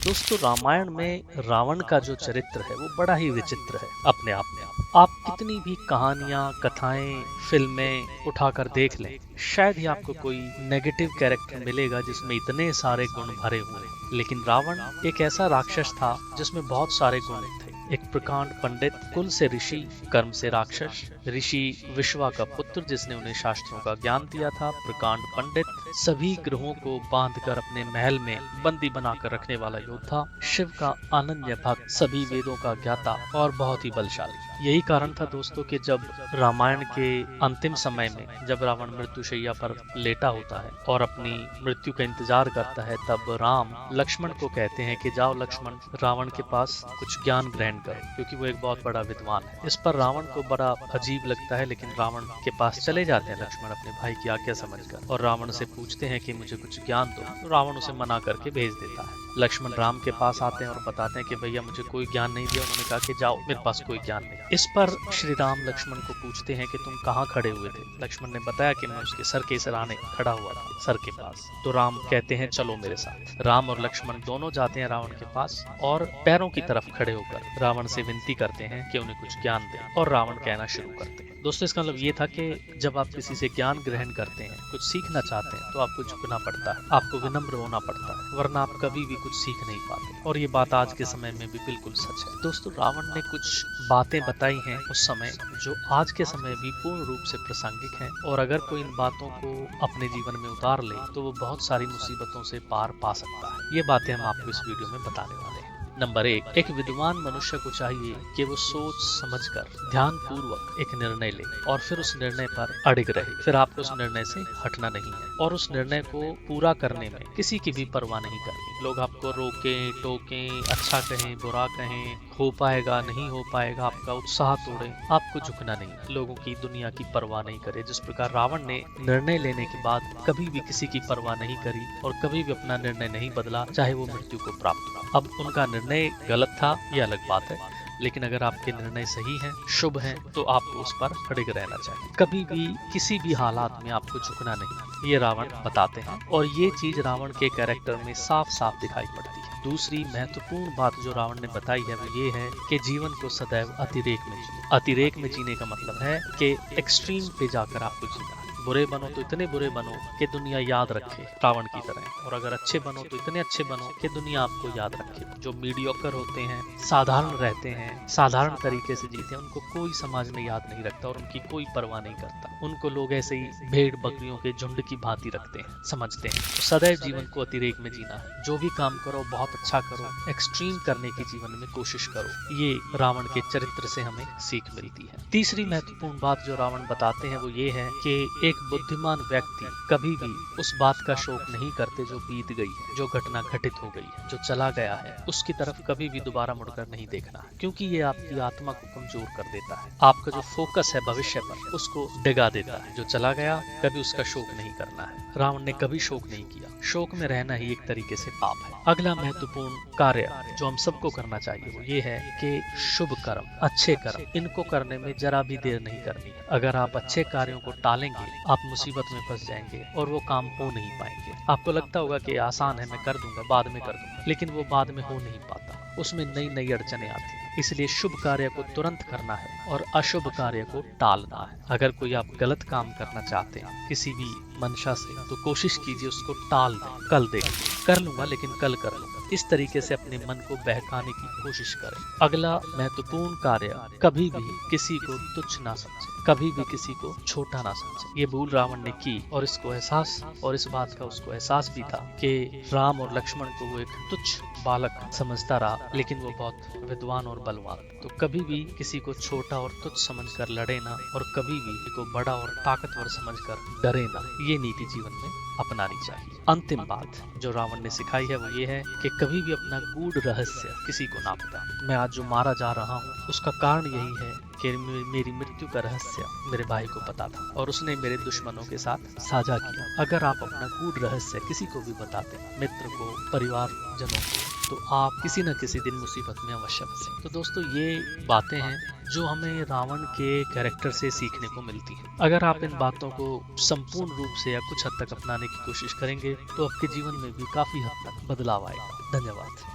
दोस्तों रामायण में रावण का जो चरित्र है वो बड़ा ही विचित्र है अपने आप में। आप कितनी भी कहानियां कथाएं फिल्में उठाकर देख लें, शायद ही आपको कोई नेगेटिव कैरेक्टर मिलेगा जिसमें इतने सारे गुण भरे हुए हैं। लेकिन रावण एक ऐसा राक्षस था जिसमें बहुत सारे गुण थे। एक प्रकांड पंडित, कुल से ऋषि, कर्म से राक्षस, ऋषि विश्वा का पुत्र जिसने उन्हें शास्त्रों का ज्ञान दिया था, प्रकांड पंडित, सभी ग्रहों को बांधकर अपने महल में बंदी बनाकर रखने वाला योद्धा, शिव का अनन्य भक्त, सभी वेदों का ज्ञाता और बहुत ही बलशाली। यही कारण था दोस्तों कि जब रामायण के अंतिम समय में जब रावण मृत्युशैया पर लेटा होता है और अपनी मृत्यु का इंतजार करता है, तब राम लक्ष्मण को कहते हैं कि जाओ लक्ष्मण, रावण के पास कुछ ज्ञान ग्रहण करो, क्योंकि वो एक बहुत बड़ा विद्वान है। इस पर रावण को बड़ा अजीब लगता है, लेकिन रावण के पास चले जाते हैं लक्ष्मण अपने भाई की आज्ञा समझकर और रावण से पूछते हैं कि मुझे कुछ ज्ञान दो। तो रावण उसे मना करके भेज देता है। लक्ष्मण राम के पास आते हैं और बताते हैं कि भैया मुझे कोई ज्ञान नहीं दिया। उन्होंने कहा कि जाओ, मेरे पास कोई ज्ञान नहीं। इस पर श्री राम लक्ष्मण को पूछते हैं कि तुम कहाँ खड़े हुए थे। लक्ष्मण ने बताया कि मैं उसके सर के सिरहाने खड़ा हुआ था, सर के पास। तो राम कहते हैं चलो मेरे साथ। राम और लक्ष्मण दोनों जाते हैं रावण के पास और पैरों की तरफ खड़े होकर रावण से विनती करते हैं कि उन्हें कुछ ज्ञान दे, और रावण कहना शुरू करते हैं। दोस्तों इसका मतलब ये था कि जब आप किसी से ज्ञान ग्रहण करते हैं, कुछ सीखना चाहते हैं, तो आपको झुकना पड़ता है, आपको विनम्र होना पड़ता है, वरना आप कभी भी कुछ सीख नहीं पाते। और ये बात आज के समय में भी बिल्कुल सच है। दोस्तों रावण ने कुछ बातें बताई हैं उस समय जो आज के समय भी पूर्ण रूप से प्रासंगिक हैं, और अगर कोई इन बातों को अपने जीवन में उतार ले तो वो बहुत सारी मुसीबतों से पार पा सकता है। ये बातें हम आपको इस वीडियो में बताने वाले हैं। नंबर एक विद्वान मनुष्य को चाहिए कि वो सोच समझकर ध्यान पूर्वक एक निर्णय ले और फिर उस निर्णय पर अडिग रहे। फिर आपको उस निर्णय से हटना नहीं है और उस निर्णय को पूरा करने में किसी की भी परवाह नहीं करनी। लोग आपको रोकें टोकें, अच्छा कहें बुरा कहें, हो पाएगा नहीं हो पाएगा, आपका उत्साह तोड़े, आपको झुकना नहीं। लोगों की दुनिया की परवाह नहीं करे। जिस प्रकार रावण ने निर्णय लेने के बाद कभी भी किसी की परवाह नहीं करी और कभी भी अपना निर्णय नहीं बदला, चाहे वो मृत्यु को प्राप्त हो। अब उनका निर्णय गलत था ये अलग बात है, लेकिन अगर आपके निर्णय सही हैं, शुभ हैं, तो आपको उस पर अडिग रहना चाहिए। कभी भी किसी भी हालात में आपको झुकना नहीं, ये रावण बताते हैं। और ये चीज रावण के कैरेक्टर में साफ साफ दिखाई पड़ती है। दूसरी महत्वपूर्ण बात जो रावण ने बताई है वो ये है कि जीवन को सदैव अतिरेक में जिए। अतिरेक में जीने का मतलब है कि एक्सट्रीम पे जाकर आपको जीना है। बुरे बनो तो इतने बुरे बनो कि दुनिया याद रखे रावण की तरह, और अगर अच्छे बनो तो इतने अच्छे बनो कि दुनिया आपको याद रखे। जो मीडियोकर होते हैं, साधारण रहते हैं, साधारण तरीके से जीते हैं, उनको कोई समाज में याद नहीं रखता और उनकी कोई परवाह नहीं करता। उनको लोग ऐसे ही भेड़ बकरियों के झुंड की भांति रखते हैं, समझते हैं। तो सदैव जीवन को अतिरेक में जीना है। जो भी काम करो बहुत अच्छा करो, एक्सट्रीम करने की जीवन में कोशिश करो। ये रावण के चरित्र से हमें सीख मिलती है। तीसरी महत्वपूर्ण बात जो रावण बताते हैं वो ये है कि एक बुद्धिमान व्यक्ति कभी भी उस बात का शोक नहीं करते जो बीत गई है, जो घटना घटित हो गई है, जो चला गया है, उसकी तरफ कभी भी दोबारा मुड़कर नहीं देखना है, क्योंकि ये आपकी आत्मा को कमजोर कर देता है। आपका जो फोकस है भविष्य पर, उसको डिगा देता है। जो चला गया कभी उसका शोक नहीं करना है। रावण ने कभी शोक नहीं किया। शोक में रहना ही एक तरीके से पाप है। अगला महत्वपूर्ण कार्य जो हम सबको करना चाहिए वो ये है कि शुभ कर्म, अच्छे कर्म, इनको करने में जरा भी देर नहीं करनी है। अगर आप अच्छे कार्यों को टालेंगे आप मुसीबत में फंस जाएंगे और वो काम हो नहीं पाएंगे। आपको लगता होगा कि आसान है, मैं कर दूंगा, बाद में कर दूंगा, लेकिन वो बाद में हो नहीं पाता। उसमें नई नई अड़चने आती हैं। इसलिए शुभ कार्य को तुरंत करना है और अशुभ कार्य को टालना है। अगर कोई आप गलत काम करना चाहते हैं किसी भी मंशा से, तो कोशिश कीजिए उसको टाल दें। कल देखेंगे, कर लूंगा लेकिन कल कर लूंगा, इस तरीके से अपने मन को बहकाने की कोशिश करें। अगला महत्वपूर्ण कार्य, कभी भी किसी को तुच्छ ना समझे, कभी भी किसी को छोटा ना समझे। ये भूल रावण ने की और इसको एहसास, और इस बात का उसको एहसास भी था कि राम और लक्ष्मण को वो एक तुच्छ बालक समझता रहा, लेकिन वो बहुत विद्वान और बलवान। तो कभी भी किसी को छोटा और तुच्छ समझकर लड़े ना, और कभी भी किसी को बड़ा और ताकतवर समझकर डरे ना। ये नीति जीवन में अपनानी चाहिए। अंतिम बात जो रावण ने सिखाई है वो ये है कि कभी भी अपना गूढ़ रहस्य किसी को ना बताएं। मैं आज जो मारा जा रहा हूँ उसका कारण यही है कि मेरी मृत्यु का रहस्य मेरे भाई को पता था और उसने मेरे दुश्मनों के साथ साझा किया। अगर आप अपना गूढ़ रहस्य किसी को भी बताते, मित्र को, परिवार जनों को, तो आप किसी न किसी दिन मुसीबत में अवश्य फंसे। तो दोस्तों ये बातें हैं जो हमें रावण के कैरेक्टर से सीखने को मिलती हैं। अगर आप इन बातों को संपूर्ण रूप से या कुछ हद तक अपनाने की कोशिश करेंगे तो आपके जीवन में भी काफी हद तक बदलाव आएगा। धन्यवाद।